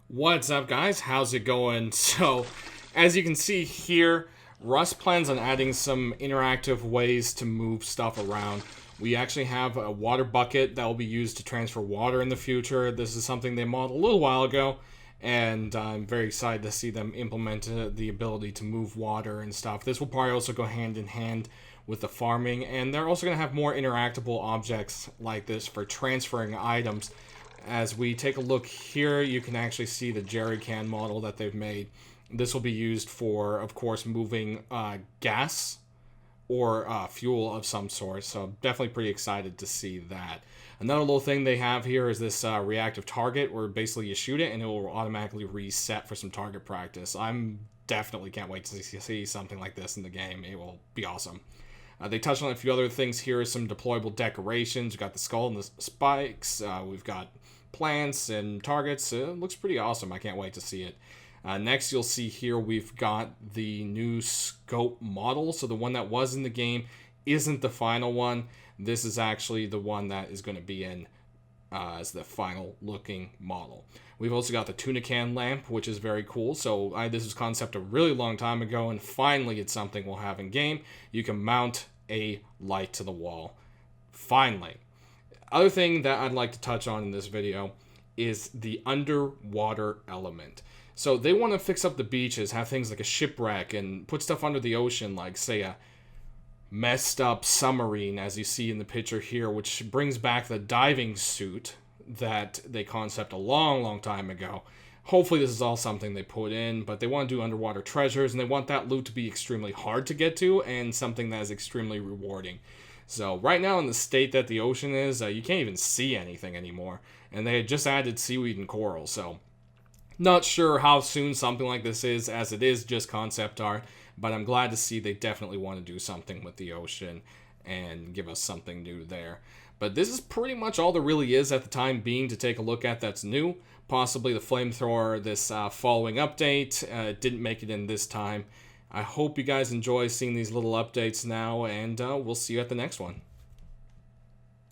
What's up, guys? How's it going? So, as you can see here, Russ plans on adding some interactive ways to move stuff around. We actually have a water bucket that will be used to transfer water in the future. This is something they modeled a little while ago, and I'm very excited to see them implement the ability to move water and stuff. This will probably also go hand in hand with the farming, and they're also going to have more interactable objects like this for transferring items. As we take a look here, you can actually see the jerry can model that they've made. This will be used for, of course, moving gas or fuel of some sort, so definitely pretty excited to see that. Another little thing they have here is this reactive target, where basically you shoot it and it will automatically reset for some target practice. I'm definitely can't wait to see something like this in the game. It will be awesome. They touched on a few other things here, some deployable decorations. We've got the skull and the spikes. We've got plants and targets. It looks pretty awesome. I can't wait to see it. Next, you'll see here we've got the new scope model. So the one that was in the game isn't the final one. This is actually the one that is going to be in as the final looking model. We've also got the tuna can lamp, which is very cool. So this was concept a really long time ago, and finally it's something we'll have in game. You can mount a light to the wall. Finally. Other thing that I'd like to touch on in this video is the underwater element. So they want to fix up the beaches, have things like a shipwreck, and put stuff under the ocean, like, say, a messed up submarine, as you see in the picture here, which brings back the diving suit that they concept a long time ago. Hopefully this is all something they put in, but they want to do underwater treasures, and they want that loot to be extremely hard to get to, and something that is extremely rewarding. So right now in the state that the ocean is, you can't even see anything anymore. And they had just added seaweed and coral, so not sure how soon something like this is, as it is just concept art. But I'm glad to see they definitely want to do something with the ocean and give us something new there. But this is pretty much all there really is at the time being to take a look at that's new. Possibly the flamethrower this following update. Didn't make it in this time. I hope you guys enjoy seeing these little updates now, and we'll see you at the next one.